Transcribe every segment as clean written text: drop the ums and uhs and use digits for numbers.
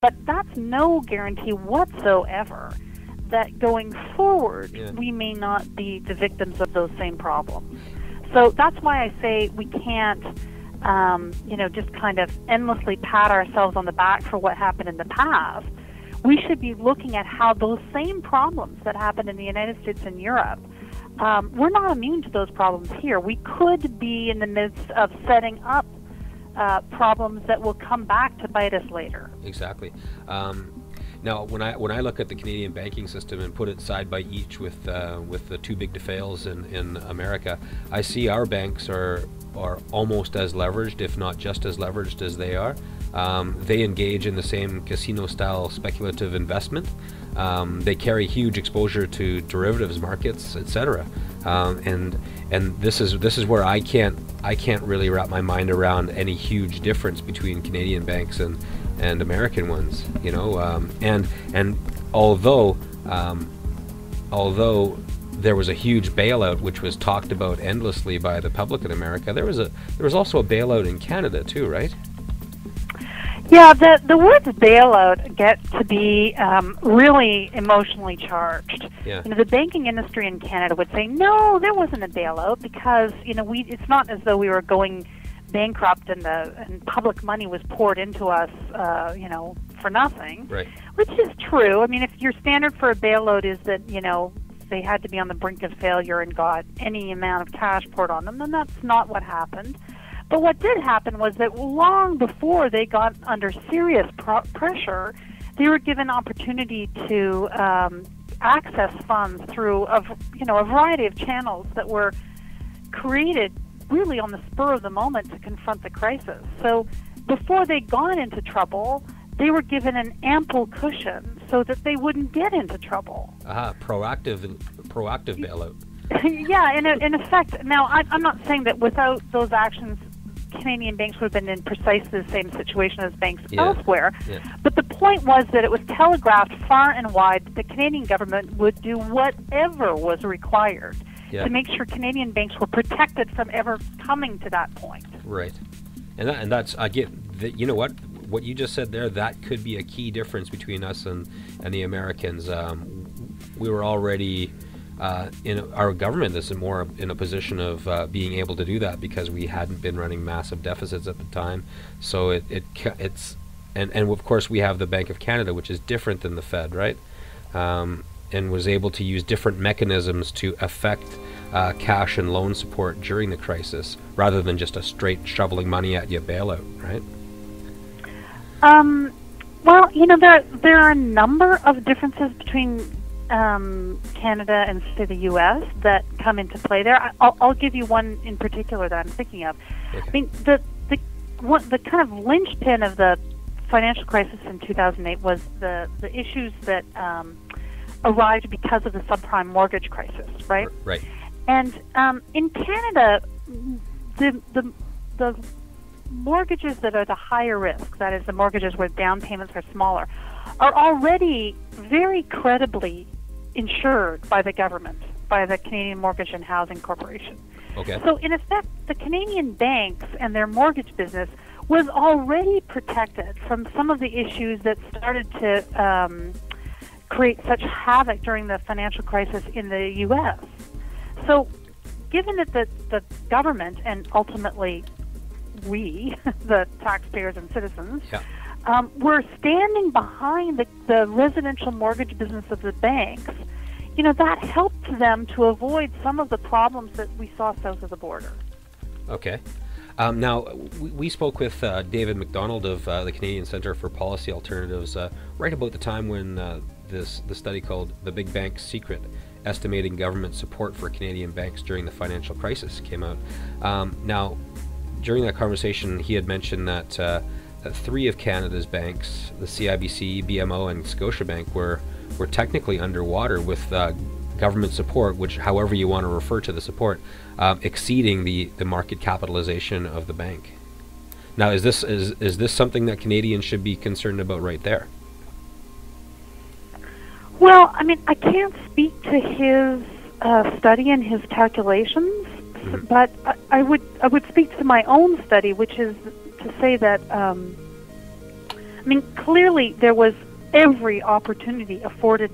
But that's no guarantee whatsoever that going forward we may not be the victims of those same problems. So that's why I say we can't, just kind of endlessly pat ourselves on the back for what happened in the past. We should be looking at how those same problems that happened in the United States and Europe, we're not immune to those problems here. We could be in the midst of setting up problems that will come back to bite us later. Exactly. Now, when I look at the Canadian banking system and put it side by each with the too big to fails in America, I see our banks are almost as leveraged, if not just as leveraged as they are. They engage in the same casino-style speculative investment. They carry huge exposure to derivatives markets, etc. And this is where I can't really wrap my mind around any huge difference between Canadian banks and American ones. And although there was a huge bailout which was talked about endlessly by the public in America, there was also a bailout in Canada too, right? Yeah, the words bailout get to be really emotionally charged. Yeah. The banking industry in Canada would say, no, there wasn't a bailout because it's not as though we were going bankrupt and public money was poured into us, for nothing. Right. Which is true. I mean, if your standard for a bailout is that they had to be on the brink of failure and got any amount of cash poured on them, then that's not what happened. But what did happen was that long before they got under serious pressure, they were given opportunity to access funds through a variety of channels that were created really on the spur of the moment to confront the crisis. So before they got into trouble, they were given an ample cushion so that they wouldn't get into trouble. Proactive bailout. Yeah, in effect. Now, I'm not saying that without those actions, Canadian banks would have been in precisely the same situation as banks elsewhere. Yeah. But the point was that it was telegraphed far and wide that the Canadian government would do whatever was required to make sure Canadian banks were protected from ever coming to that point. Right. And that's, I get that, you know what you just said there, that could be a key difference between us and the Americans. We were already in our government is more in a position of being able to do that because we hadn't been running massive deficits at the time. So it's and of course we have the Bank of Canada, which is different than the Fed, right? And was able to use different mechanisms to affect cash and loan support during the crisis, rather than just a straight shoveling money at you bailout, right? Well, there are a number of differences between Canada and say the U.S. that come into play there. I'll give you one in particular that I'm thinking of. Okay. I mean, the kind of linchpin of the financial crisis in 2008 was the issues that arrived because of the subprime mortgage crisis, right? Right. And in Canada, the mortgages that are the higher risk, that is the mortgages where down payments are smaller, are already very credibly insured by the government, by the Canadian Mortgage and Housing Corporation. Okay. So in effect, the Canadian banks and their mortgage business was already protected from some of the issues that started to create such havoc during the financial crisis in the U.S. So given that the government and ultimately we, the taxpayers and citizens, were standing behind the residential mortgage business of the banks, that helped them to avoid some of the problems that we saw south of the border. Okay. Now, we spoke with David McDonald of the Canadian Centre for Policy Alternatives right about the time when the study called The Big Bank Secret, Estimating Government Support for Canadian Banks During the Financial Crisis came out. Now, during that conversation, he had mentioned that three of Canada's banks, the CIBC, BMO, and Scotiabank, were technically underwater with government support, which, however you want to refer to the support, exceeding the market capitalization of the bank. Now, is this something that Canadians should be concerned about right there? Well, I mean, I can't speak to his study and his calculations, but I would speak to my own study, which is to say that I mean, clearly there was every opportunity afforded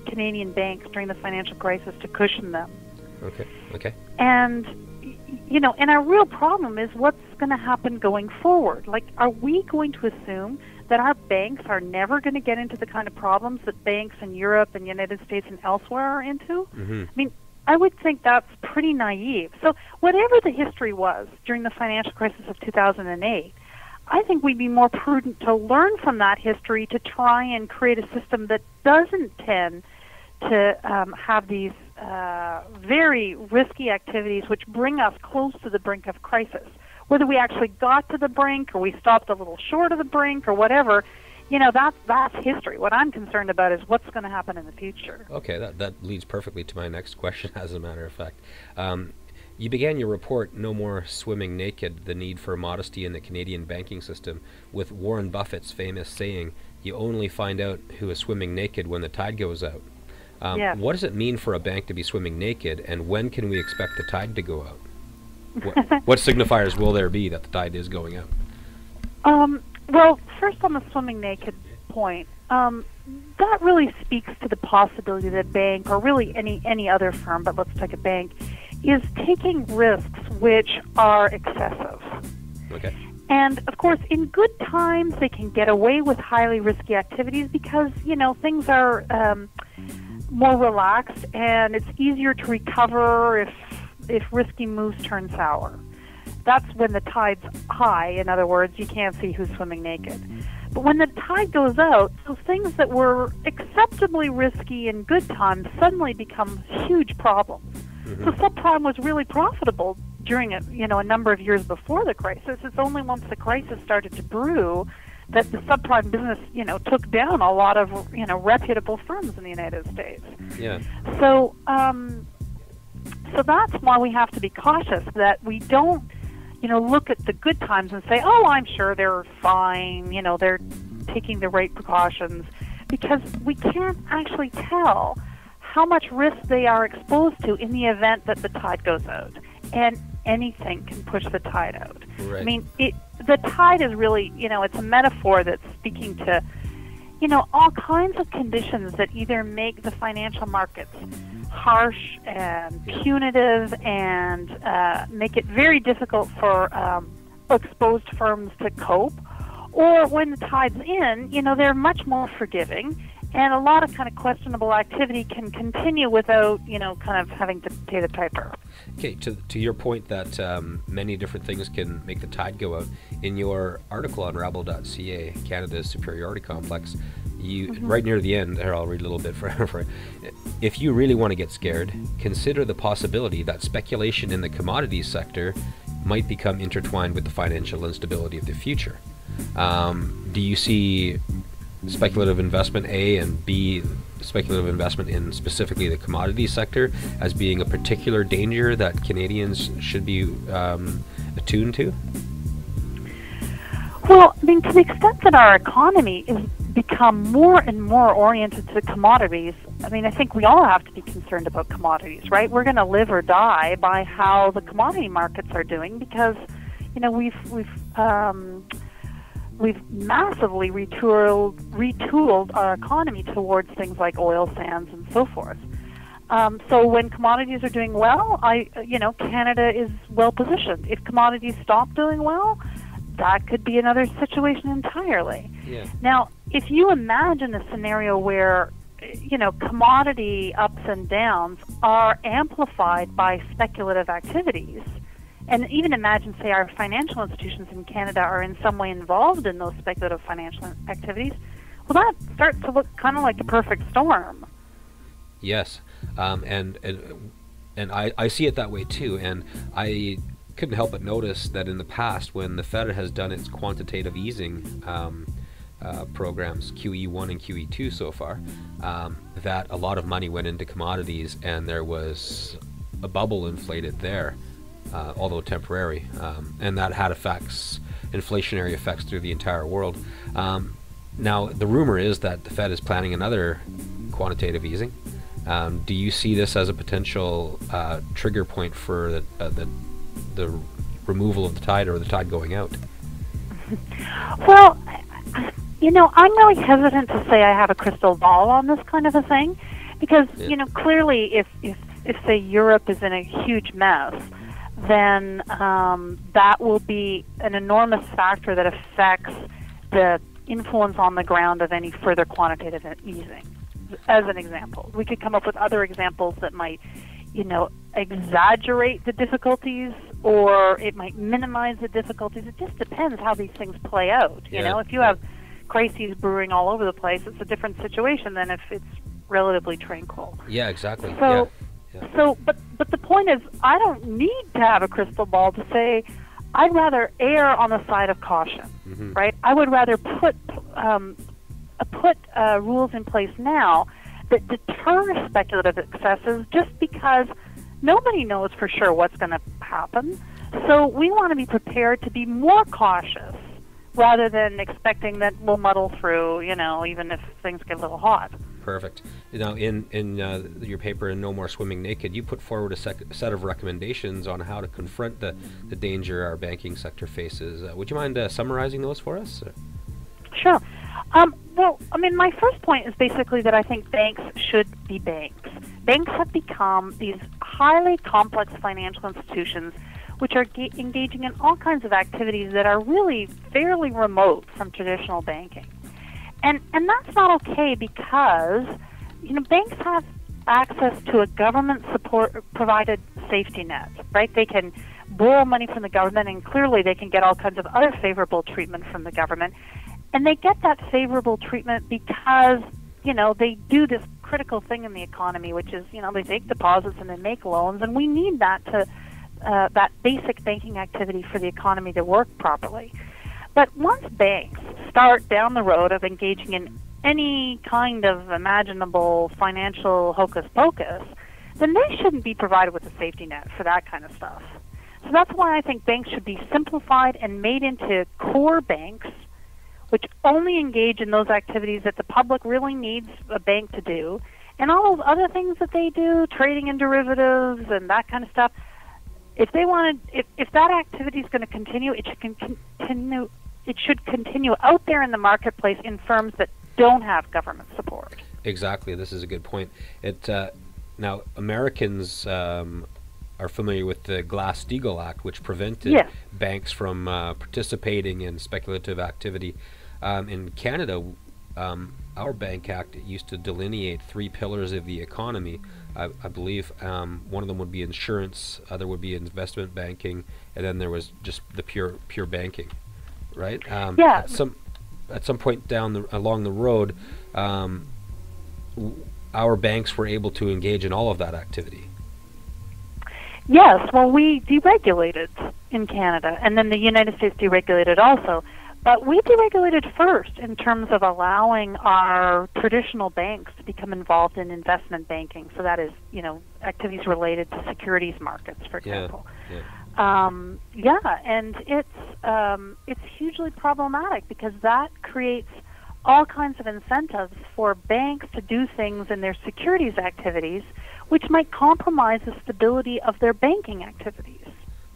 Canadian banks during the financial crisis to cushion them. Okay. And, and our real problem is what's going to happen going forward. Like, are we going to assume that our banks are never going to get into the kind of problems that banks in Europe and the United States and elsewhere are into? Mm-hmm. I mean, I would think that's pretty naive. So whatever the history was during the financial crisis of 2008, I think we'd be more prudent to learn from that history to try and create a system that doesn't tend to have these very risky activities which bring us close to the brink of crisis. Whether we actually got to the brink or we stopped a little short of the brink or whatever, that's history. What I'm concerned about is what's going to happen in the future. Okay, that leads perfectly to my next question, as a matter of fact. You began your report, No More Swimming Naked, The Need for Modesty in the Canadian Banking System, with Warren Buffett's famous saying, you only find out who is swimming naked when the tide goes out. Yes. What does it mean for a bank to be swimming naked, and when can we expect the tide to go out? What signifiers will there be that the tide is going out? Well, first on the swimming naked point, that really speaks to the possibility that a bank, or really any other firm, but let's take a bank, is taking risks which are excessive. Okay. And, of course, in good times, they can get away with highly risky activities because, things are more relaxed and it's easier to recover if risky moves turn sour. That's when the tide's high. In other words, you can't see who's swimming naked. But when the tide goes out, those things that were acceptably risky in good times suddenly become huge problems. Mm-hmm. So subprime was really profitable during a number of years before the crisis. It's only once the crisis started to brew that the subprime business, took down a lot of, reputable firms in the United States. Yeah. So that's why we have to be cautious that we don't, look at the good times and say, oh, I'm sure they're fine, they're taking the right precautions, because we can't actually tell how much risk they are exposed to in the event that the tide goes out. And anything can push the tide out. Right. I mean, the tide is really, it's a metaphor that's speaking to, all kinds of conditions that either make the financial markets harsh and punitive and make it very difficult for exposed firms to cope, or when the tide's in, they're much more forgiving, and a lot of kind of questionable activity can continue without, kind of having to pay the piper. Okay, to your point that many different things can make the tide go out, in your article on Rabble.ca, Canada's Superiority Complex, you right near the end, here I'll read a little bit for it. If you really want to get scared, consider the possibility that speculation in the commodities sector might become intertwined with the financial instability of the future. Do you see speculative investment, A, and B, speculative investment in specifically the commodities sector as being a particular danger that Canadians should be attuned to? Well, I mean, to the extent that our economy is become more and more oriented to commodities, I mean, I think we all have to be concerned about commodities, right? We're going to live or die by how the commodity markets are doing because, we've massively retooled our economy towards things like oil sands and so forth. So when commodities are doing well, Canada is well positioned. If commodities stop doing well, that could be another situation entirely. Yeah. Now, if you imagine a scenario where, commodity ups and downs are amplified by speculative activities, and even imagine, say, our financial institutions in Canada are in some way involved in those speculative financial activities, well, that starts to look kind of like the perfect storm. Yes, and I see it that way too, and I couldn't help but notice that in the past, when the Fed has done its quantitative easing programs, QE1 and QE2 so far, that a lot of money went into commodities, and there was a bubble inflated there, although temporary, and that had inflationary effects through the entire world. Now, the rumor is that the Fed is planning another quantitative easing. Do you see this as a potential trigger point for the removal of the tide, or the tide going out? Well, I'm really hesitant to say I have a crystal ball on this kind of a thing, because clearly, if say Europe is in a huge mess, then that will be an enormous factor that affects the influence on the ground of any further quantitative easing. As an example, we could come up with other examples that might, exaggerate the difficulties, or it might minimize the difficulties. It just depends how these things play out. If you have crises brewing all over the place, it's a different situation than if it's relatively tranquil. Yeah, exactly. So, but the point is, I don't need to have a crystal ball to say I'd rather err on the side of caution, right? I would rather put rules in place now that deter speculative excesses, just because nobody knows for sure what's going to happen. So we want to be prepared to be more cautious rather than expecting that we'll muddle through, even if things get a little hot. Perfect. In your paper, in No More Swimming Naked, you put forward a set of recommendations on how to confront the danger our banking sector faces. Would you mind summarizing those for us? Sure. My first point is basically that I think banks should be banks. Banks have become these highly complex financial institutions which are engaging in all kinds of activities that are really fairly remote from traditional banking. And that's not okay, because banks have access to a government provided safety net, right? They can borrow money from the government, and clearly they can get all kinds of other favorable treatment from the government. And they get that favorable treatment because they do this critical thing in the economy, which is they take deposits and they make loans, and we need that to that basic banking activity for the economy to work properly. But once banks start down the road of engaging in any kind of imaginable financial hocus pocus, then they shouldn't be provided with a safety net for that kind of stuff. So that's why I think banks should be simplified and made into core banks, which only engage in those activities that the public really needs a bank to do. And all those other things that they do, trading in derivatives and that kind of stuff, if that activity is going to continue, it should continue out there in the marketplace in firms that don't have government support. Exactly. This is a good point. Now, Americans are familiar with the Glass-Steagall Act, which prevented banks from participating in speculative activity. In Canada, our Bank Act used to delineate 3 pillars of the economy. I believe one of them would be insurance, other would be investment banking, and then there was just the pure banking, right? At some point along the road, our banks were able to engage in all of that activity. Yes, well, we deregulated in Canada, and then the United States deregulated also. But we deregulated first in terms of allowing our traditional banks to become involved in investment banking. So that is, activities related to securities markets, for example. And it's hugely problematic, because that creates all kinds of incentives for banks to do things in their securities activities which might compromise the stability of their banking activities.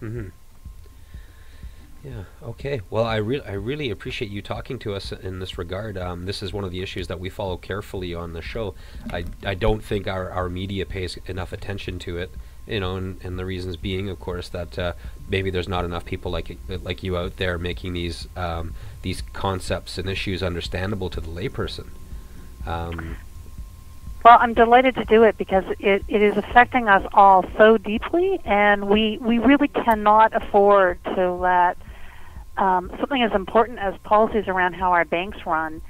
Mm-hmm. Yeah. Okay. Well, I really appreciate you talking to us in this regard. This is one of the issues that we follow carefully on the show. I don't think our media pays enough attention to it. And the reasons being, of course, that maybe there's not enough people like you out there making these concepts and issues understandable to the layperson. Well, I'm delighted to do it, because it is affecting us all so deeply, and we really cannot afford to let something as important as policies around how our banks run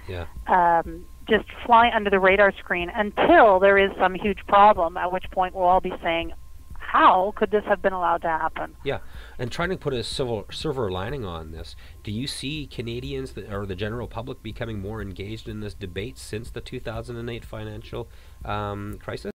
just fly under the radar screen until there is some huge problem, at which point we'll all be saying, how could this have been allowed to happen? Yeah, and trying to put a silver lining on this, do you see Canadians or the general public becoming more engaged in this debate since the 2008 financial crisis?